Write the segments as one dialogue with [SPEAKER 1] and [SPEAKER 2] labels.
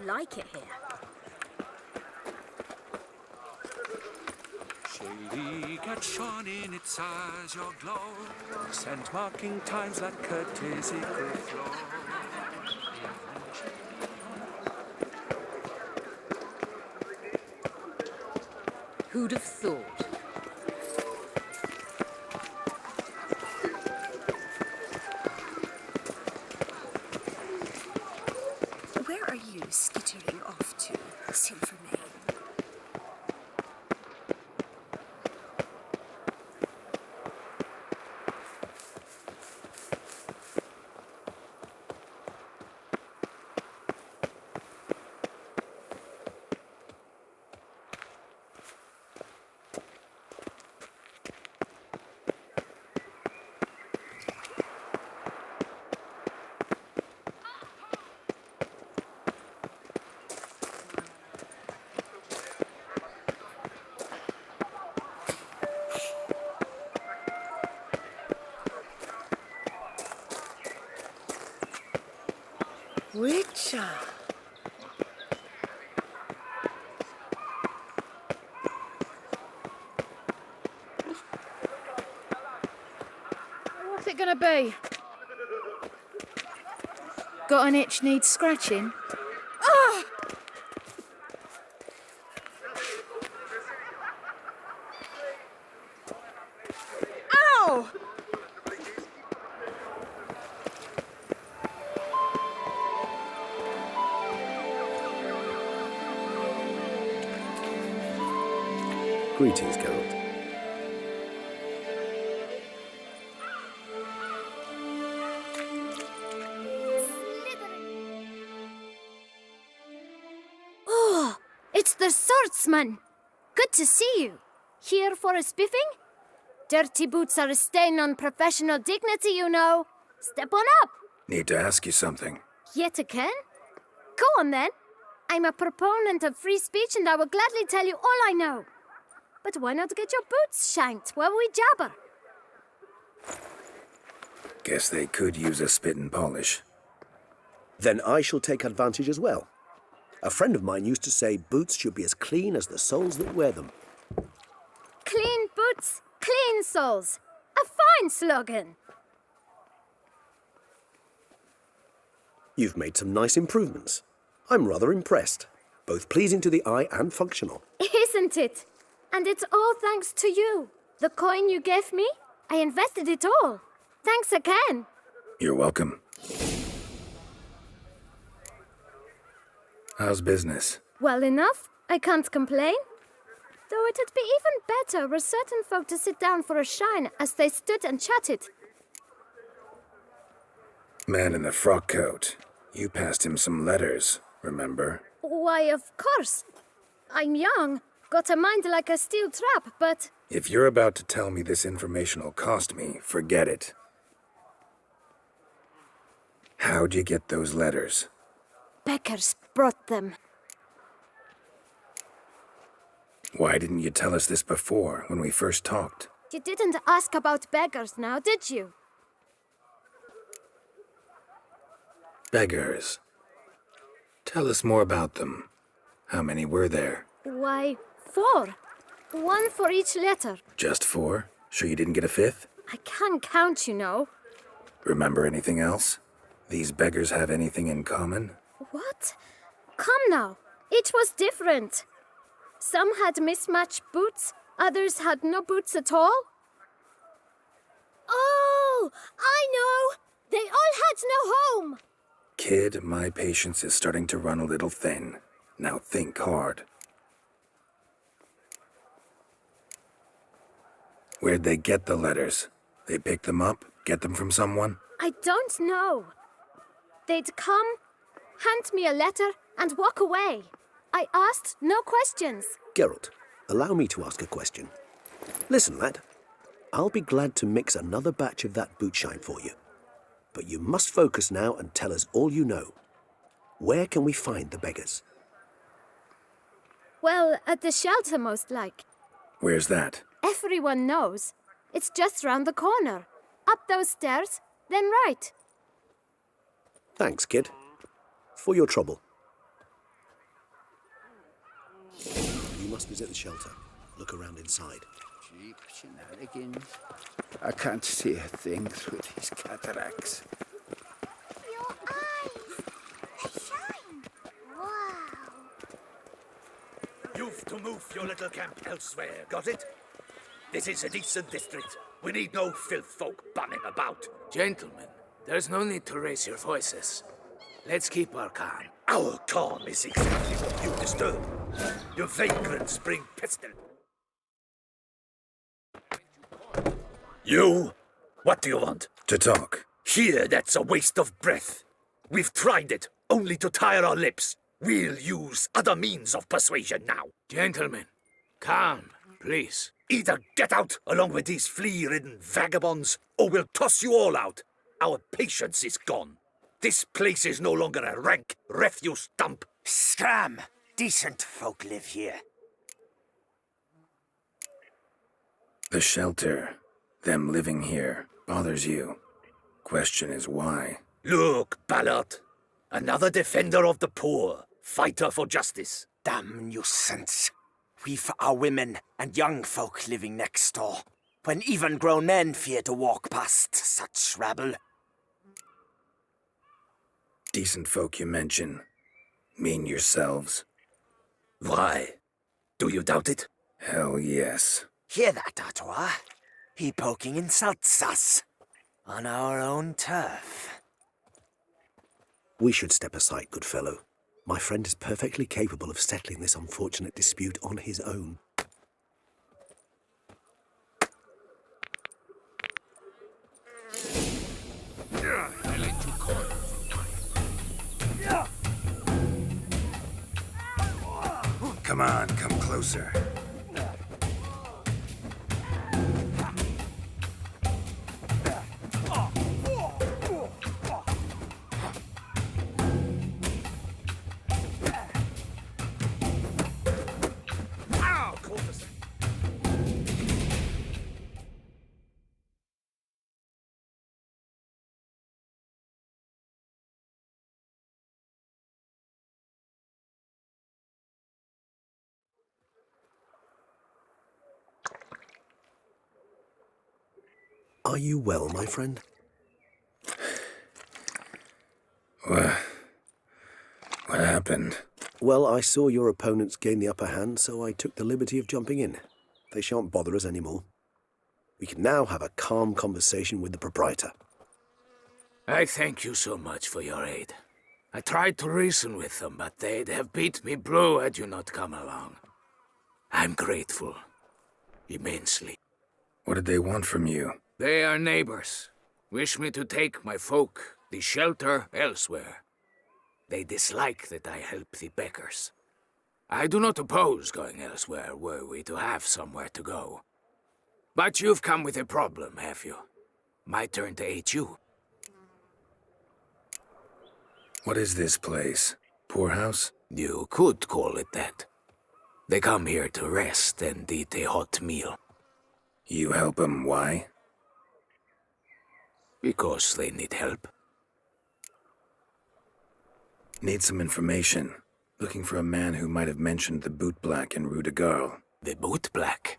[SPEAKER 1] like it here.
[SPEAKER 2] Shady cat shone in its eyes, your glow, scent marking times that courtesy could flow.
[SPEAKER 1] Who'd have thought?
[SPEAKER 3] Where are you skittering off to, Silvermane?
[SPEAKER 1] Witcher.
[SPEAKER 4] What's it gonna be? Got an itch needs scratching?
[SPEAKER 3] Ah! Ow!
[SPEAKER 5] Greetings, Geralt.
[SPEAKER 6] Oh, it's the swordsman. Good to see you. Here for a spiffing? Dirty boots are a stain on professional dignity, you know. Step on up.
[SPEAKER 5] Need to ask you something.
[SPEAKER 6] Yet again? Go on then. I'm a proponent of free speech and I will gladly tell you all I know. But why not get your boots shanked while we jabber?
[SPEAKER 5] Guess they could use a spit and polish.
[SPEAKER 7] Then I shall take advantage as well. A friend of mine used to say boots should be as clean as the soles that wear them.
[SPEAKER 6] Clean boots, clean soles. A fine slogan.
[SPEAKER 7] You've made some nice improvements. I'm rather impressed. Both pleasing to the eye and functional.
[SPEAKER 6] Isn't it? And it's all thanks to you. The coin you gave me, I invested it all. Thanks again.
[SPEAKER 5] You're welcome. How's business?
[SPEAKER 6] Well enough. I can't complain. Though it'd be even better were certain folk to sit down for a shine as they stood and chatted.
[SPEAKER 5] Man in the frock coat. You passed him some letters, remember?
[SPEAKER 6] Why, of course. I'm young, got a mind like a steel trap, but...
[SPEAKER 5] If you're about to tell me this information'll cost me, forget it. How'd you get those letters?
[SPEAKER 6] Beggars brought them.
[SPEAKER 5] Why didn't you tell us this before, when we first talked?
[SPEAKER 6] You didn't ask about beggars now, did you?
[SPEAKER 5] Beggars. Tell us more about them. How many were there?
[SPEAKER 6] Why, 4. 1 for each letter.
[SPEAKER 5] Just 4? Sure you didn't get a 5th?
[SPEAKER 6] I can't count, you know.
[SPEAKER 5] Remember anything else? These beggars have anything in common?
[SPEAKER 6] What? Come now. Each was different. Some had mismatched boots, others had no boots at all. Oh, I know! They all had no home!
[SPEAKER 5] Kid, my patience is starting to run a little thin. Now think hard. Where'd they get the letters? They pick them up? Get them from someone?
[SPEAKER 6] I don't know. They'd come, hand me a letter, and walk away. I asked no questions.
[SPEAKER 7] Geralt, allow me to ask a question. Listen, lad. I'll be glad to mix another batch of that boot shine for you. But you must focus now and tell us all you know. Where can we find the beggars?
[SPEAKER 6] Well, at the shelter, most like.
[SPEAKER 5] Where's that?
[SPEAKER 6] Everyone knows. It's just round the corner. Up those stairs, then right.
[SPEAKER 7] Thanks, kid. For your trouble. must visit the shelter. Look around inside.
[SPEAKER 5] Cheap shenanigans. I can't see a thing through these cataracts.
[SPEAKER 6] Your eyes! They shine! Wow!
[SPEAKER 8] You've to move your little camp elsewhere, got it? This is a decent district. We need no filth folk bumming about.
[SPEAKER 2] Gentlemen, there's no need to raise your voices. Let's keep our calm.
[SPEAKER 8] Our calm is exactly what you disturb. Your vagrants bring pestilence. You? What do you want?
[SPEAKER 5] To talk.
[SPEAKER 8] Here, that's a waste of breath. We've tried it, only to tire our lips. We'll use other means of persuasion now.
[SPEAKER 2] Gentlemen, calm, please.
[SPEAKER 8] Either get out along with these flea-ridden vagabonds, or we'll toss you all out. Our patience is gone. This place is no longer a rank refuse dump.
[SPEAKER 9] Scram! Decent folk live here.
[SPEAKER 5] The shelter, them living here, bothers you. Question is why.
[SPEAKER 8] Look, Ballard. Another defender of the poor, fighter for justice.
[SPEAKER 9] Damn nuisance. We've our women and young folk living next door, when even grown men fear to walk past such rabble.
[SPEAKER 5] Decent folk you mention. Mean yourselves?
[SPEAKER 8] Why? Do you doubt it?
[SPEAKER 5] Hell yes.
[SPEAKER 9] Hear that, Artois? He poking insults us. On our own turf.
[SPEAKER 7] We should step aside, good fellow. My friend is perfectly capable of settling this unfortunate dispute on his own.
[SPEAKER 2] I let you call.
[SPEAKER 5] Come on, come closer.
[SPEAKER 7] Are you well, my friend?
[SPEAKER 5] What happened?
[SPEAKER 7] Well, I saw your opponents gain the upper hand, so I took the liberty of jumping in. They shan't bother us anymore. We can now have a calm conversation with the proprietor.
[SPEAKER 2] I thank you so much for your aid. I tried to reason with them, but they'd have beat me blue had you not come along. I'm grateful. Immensely.
[SPEAKER 5] What did they want from you?
[SPEAKER 2] They are neighbors. Wish me to take my folk, the shelter, elsewhere. They dislike that I help the beggars. I do not oppose going elsewhere were we to have somewhere to go. But you've come with a problem, have you? My turn to aid you.
[SPEAKER 5] What is this place? Poorhouse?
[SPEAKER 2] You could call it that. They come here to rest and eat a hot meal.
[SPEAKER 5] You help them, why?
[SPEAKER 2] Because they need help.
[SPEAKER 5] Need some information. Looking for a man who might have mentioned the bootblack in Rue de Garl.
[SPEAKER 2] The bootblack?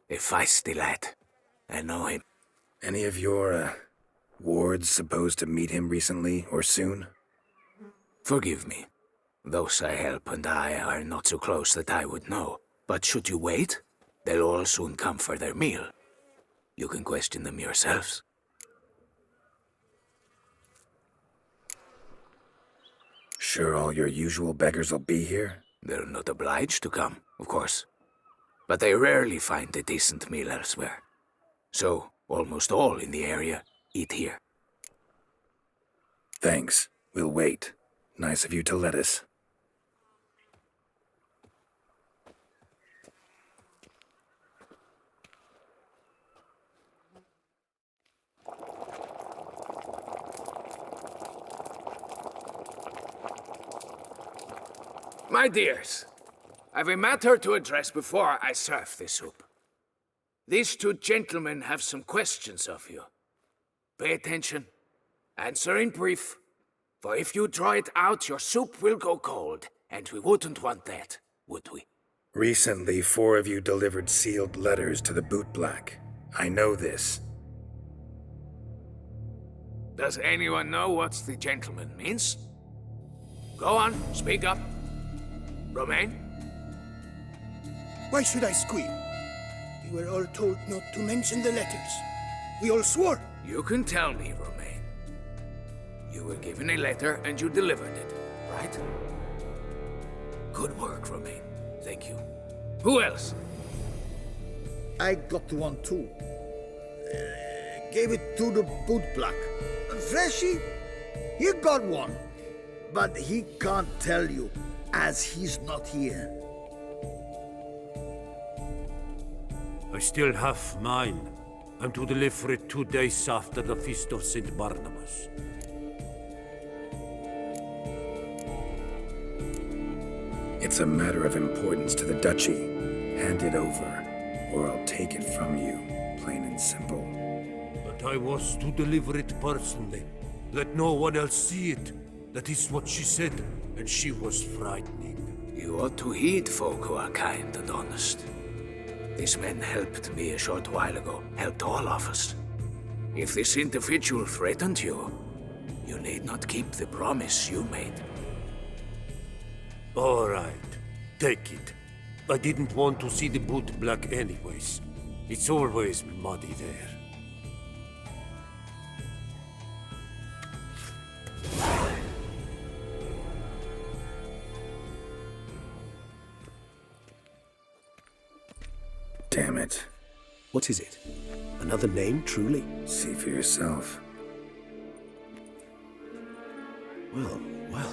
[SPEAKER 2] A feisty lad. I know him.
[SPEAKER 5] Any of your, wards supposed to meet him recently or soon?
[SPEAKER 2] Forgive me. Those I help and I are not so close that I would know. But should you wait, they'll all soon come for their meal. You can question them yourselves.
[SPEAKER 5] Sure all your usual beggars will be here?
[SPEAKER 2] They're not obliged to come, of course. But they rarely find a decent meal elsewhere. So, almost all in the area eat here.
[SPEAKER 5] Thanks. We'll wait. Nice of you to let us.
[SPEAKER 2] My dears, I've a matter to address before I serve the soup. These two gentlemen have some questions of you. Pay attention. Answer in brief. For if you draw it out, your soup will go cold, and we wouldn't want that, would we?
[SPEAKER 5] Recently, 4 of you delivered sealed letters to the Bootblack. I know this.
[SPEAKER 2] Does anyone know what the gentleman means? Go on, speak up. Romain?
[SPEAKER 10] Why should I squeal? We were all told not to mention the letters. We all swore.
[SPEAKER 2] You can tell me, Romain. You were given a letter and you delivered it, right? Good work, Romain. Thank you. Who else?
[SPEAKER 10] I got one too. Gave it to the Bootblack. Freshie, he got one. But he can't tell you, as he's not here.
[SPEAKER 11] I still have mine. I'm to deliver it 2 days after the Feast of St. Barnabas.
[SPEAKER 5] It's a matter of importance to the Duchy. Hand it over, or I'll take it from you, plain and simple.
[SPEAKER 11] But I was to deliver it personally. Let no one else see it. That is what she said, and she was frightening.
[SPEAKER 2] You ought to heed folk who are kind and honest. These men helped me a short while ago, helped all of us. If this individual threatened you, you need not keep the promise you made.
[SPEAKER 11] All right, take it. I didn't want to see the Bootblack anyways. It's always muddy there.
[SPEAKER 5] Damn it.
[SPEAKER 7] What is it? Another name, truly?
[SPEAKER 5] See for yourself.
[SPEAKER 7] Well, well.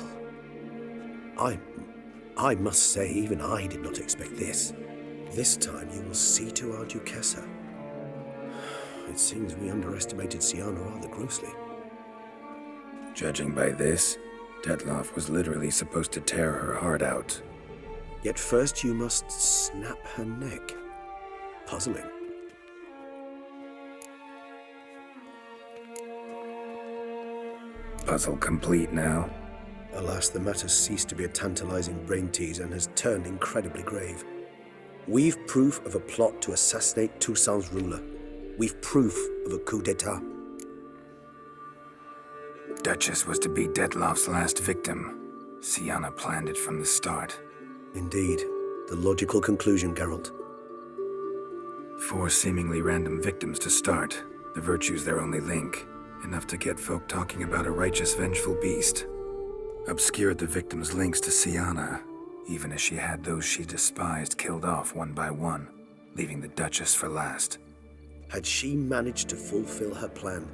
[SPEAKER 7] I must say, even I did not expect this. This time you will see to our Duquesa. It seems we underestimated Siana rather grossly.
[SPEAKER 5] Judging by this, Detloff was literally supposed to tear her heart out.
[SPEAKER 7] Yet first you must snap her neck. Puzzling.
[SPEAKER 5] Puzzle complete now.
[SPEAKER 7] Alas, the matter ceased to be a tantalizing brain tease and has turned incredibly grave. We've proof of a plot to assassinate Toussaint's ruler. We've proof of a coup d'etat.
[SPEAKER 5] Duchess was to be Detloff's last victim. Siana planned it from the start.
[SPEAKER 7] Indeed. The logical conclusion, Geralt.
[SPEAKER 5] 4 seemingly random victims to start. The virtue's their only link. Enough to get folk talking about a righteous, vengeful beast. Obscured the victims' links to Siana, even as she had those she despised killed off one by one, leaving the Duchess for last.
[SPEAKER 7] Had she managed to fulfill her plan,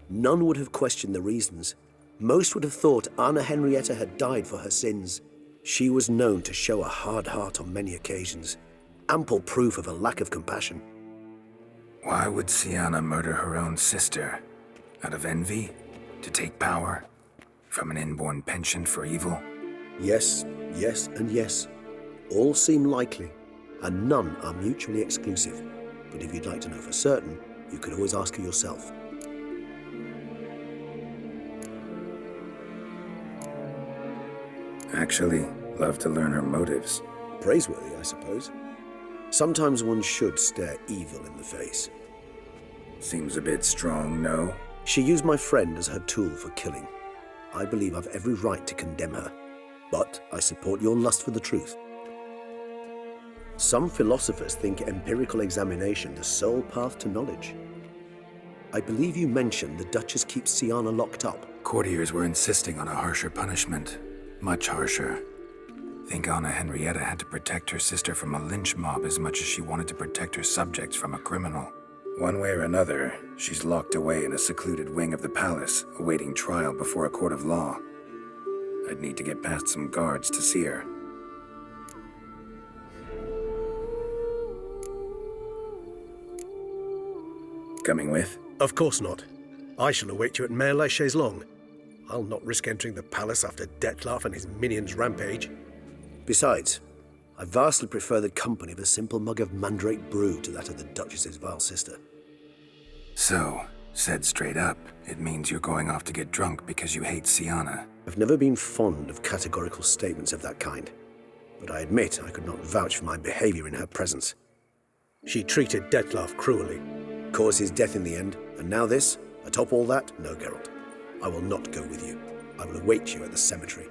[SPEAKER 7] none would have questioned the reasons. Most would have thought Anna Henrietta had died for her sins. She was known to show a hard heart on many occasions. Ample proof of a lack of compassion.
[SPEAKER 5] Why would Siana murder her own sister? Out of envy? To take power? From an inborn penchant for evil?
[SPEAKER 7] Yes, yes, and yes. All seem likely, and none are mutually exclusive. But if you'd like to know for certain, you could always ask her yourself.
[SPEAKER 5] Actually, love to learn her motives.
[SPEAKER 7] Praiseworthy, I suppose. Sometimes one should stare evil in the face.
[SPEAKER 5] Seems a bit strong, no?
[SPEAKER 7] She used my friend as her tool for killing. I believe I've every right to condemn her, but I support your lust for the truth. Some philosophers think empirical examination the sole path to knowledge. I believe you mentioned the Duchess keeps Siana locked up.
[SPEAKER 5] Courtiers were insisting on a harsher punishment. Much harsher. Think Anna Henrietta had to protect her sister from a lynch mob as much as she wanted to protect her subjects from a criminal. One way or another, she's locked away in a secluded wing of the palace, awaiting trial before a court of law. I'd need to get past some guards to see her. Coming with?
[SPEAKER 7] Of course not. I shall await you at Mare la Chaise-Longue. I'll not risk entering the palace after Detloff and his minions rampage. Besides, I vastly prefer the company of a simple mug of mandrake brew to that of the Duchess's vile sister.
[SPEAKER 5] So, said straight up, it means you're going off to get drunk because you hate Siana.
[SPEAKER 7] I've never been fond of categorical statements of that kind. but I admit I could not vouch for my behavior in her presence.
[SPEAKER 12] She treated Dettlaff cruelly.
[SPEAKER 7] Caused his death in the end, and now this? Atop all that? No, Geralt. I will not go with you. I will await you at the cemetery.